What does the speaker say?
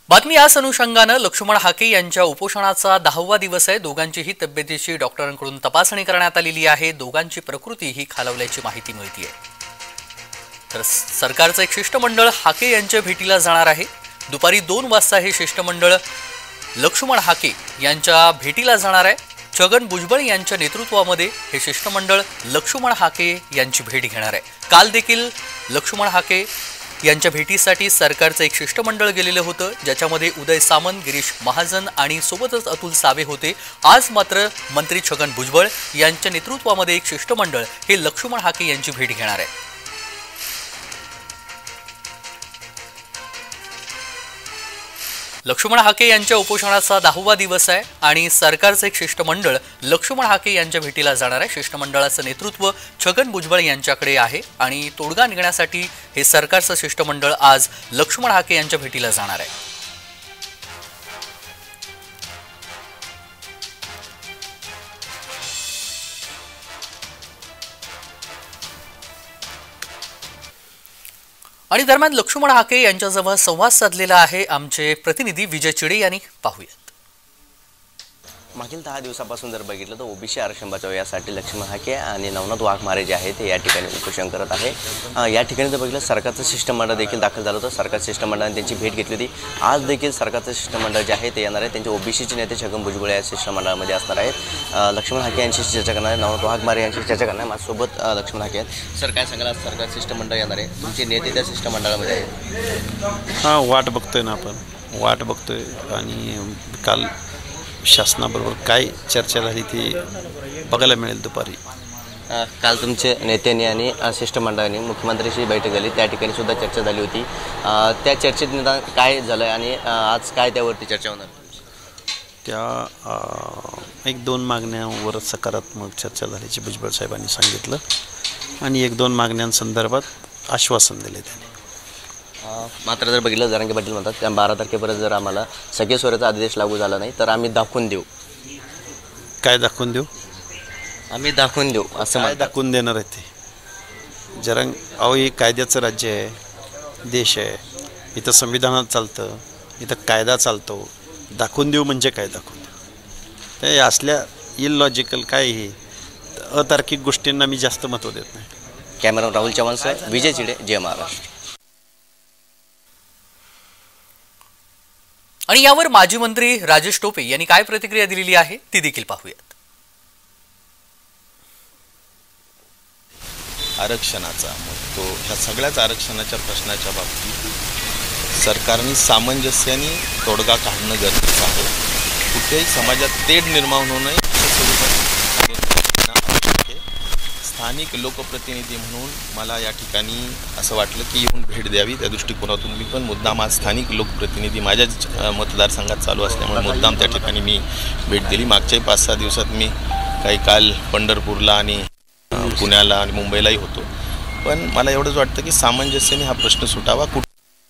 बातमी याच अनुषंगाने लक्ष्मण हाके यांच्या उपोषणाचा 10वा दिवस आहे। दोघांचीही तब्येतीची डॉक्टरांकडून तपासणी करण्यात आलेली आहे। दोघांची प्रकृती ही खालावल्याची माहिती मिळते आहे। तर सरकारचे एक शिष्टमंडळ हाके यांच्या भेटीला जाणार आहे। दुपारी 2 वाजता हे शिष्टमंडळ लक्ष्मण हाके यांच्या भेटीला जाणार आहे। छगन भुजबळ यांच्या नेतृत्वामध्ये हे शिष्टमंडळ लक्ष्मण हाके यांची भेट घेणार आहे। काल देखील लक्ष्मण हाके यांच्या भेटीसाठी सरकारचे एक शिष्टमंडळ गेलेले होते, ज्याच्यामध्ये उदय सामंत, गिरीश महाजन आणि सोबतच अतुल सावे होते। आज मात्र मंत्री छगन भुजबळ यांच्या नेतृत्वामध्ये एक शिष्टमंडळ हे लक्ष्मण हाके यांची भेट घेणार आहे। लक्ष्मण हाके यांच्या उपोषणाचा 10वा दिवस आहे आणि सरकारचे एक शिष्टमंडळ लक्ष्मण हाके यांच्या भेटीला जाणार आहे। शिष्टमंडळाचं नेतृत्व छगन भुजबळ यांच्याकडे आहे आणि तोडगा निघण्यासाठी हे सरकारचं शिष्टमंडळ आज लक्ष्मण हाके यांच्या भेटीला जाणार आहे। आणि दरम्यान लक्ष्मण हाके यांच्याजवळ संवाद साधलेला आहे आमचे प्रतिनिधी विजय चिडे यांनी। पाहूयात। मागील 10 दिवसापासून जर बघितलं तर ओबीसी आरक्षण बचाव यासाठी लक्ष्मण हाके आणि नवनाथ वाघमारे जे आहेत ते या ठिकाणी उपोषण करत आहे। या ठिकाणी जर बघितलं सरकारचं शिष्टमंडळ देखील दाखल झालं होतं। सरकार शिष्टमंडळाने त्यांची भेट घेतली होती। आज देखील सरकारचं शिष्टमंडळ जे आहे ते येणार आहे। त्यांचे ओबीसीचे नेते छगन भुजबळ या शिष्टमंडळामध्ये असणार आहेत। लक्ष्मण हाके यांची चर्चा करणार आहे, नवनाथ वाघमारे यांची चर्चा करणार आहे। माझ्यासोबत लक्ष्मण हाके आहेत। सर, काय सांगाल, आज सरकार शिष्टमंडळ येणार आहे, तुमचे नेते त्या शिष्टमंडळामध्ये आहेत? हां, वाट बघतोय ना, आपण वाट बघतोय आणि काल शासनाबरोबर काय चर्चा झाली ती बघायला मिळेल दुपारी। काल तुमचे नेत्यांनी आणि शिष्टमंडळाने मुख्यमंत्र्यांशी बैठक झाली, त्या ठिकाणी सुद्धा चर्चा झाली होती। त्या चर्चेत निदान काय झालं आणि आज काय त्यावरती चर्चा होणार? त्या 1-2 मागण्यांवर सकारात्मक चर्चा झाल्याचे भुजबळ साहेबांनी सांगितलं आणि 1-2 मागण्यांसंदर्भात आश्वासन दिले त्यांनी। मात्र जर बघितलं, जरांगे पाटील म्हणतात 12 तारखेपर्यंत जर आम्हाला सगळे स्वराचा आदेश लागू झाला नाही तर आम्ही दाखवून देऊ। काय दाखवून देऊ? आम्ही दाखवून देऊ असं काय दाखवून देणार आहे ते? अहो, हे कायद्याचं राज्य आहे, देश आहे, इथं संविधानात चालतं, इथं कायदा चालतो। दाखवून देऊ म्हणजे काय दाखवून देऊ? ते असल्या इलॉजिकल काय हे अतार्किक गोष्टींना मी जास्त महत्त्व देत नाही। कॅमेरा राहुल चव्हाणसह विजय चिडे, जय महाराष्ट्र। आणि यावर माजी मंत्री राजेश टोपे यांनी काय प्रतिक्रिया दिलेली आहे ती देखील पाहूयात। आरक्षणाचा तो ह्या सगळ्याच आरक्षणाच्या प्रश्नाच्या बाबतीत सरकारने सामंजस्याने तोडगा काढणं गरजेचं आहे। कुठेही समाजात तेढ निर्माण होऊ नये अशा स्वरूपात आवश्यक आहे। स्थानिक लोकप्रतिनिधी म्हणून मला या ठिकाणी असं वाटलं की येऊन भेट द्यावी, त्या दृष्टिकोनातून मी पण मुद्दाम आज स्थानिक लोकप्रतिनिधी माझ्याच मतदारसंघात चालू असल्यामुळे मुद्दाम त्या ठिकाणी मी भेट दिली। मागच्याही 5-6 दिवसात मी काही काल पंढरपूरला आणि पुण्याला आणि मुंबईलाही होतो, पण मला एवढंच वाटतं की सामंजस्याने हा प्रश्न सुटावा।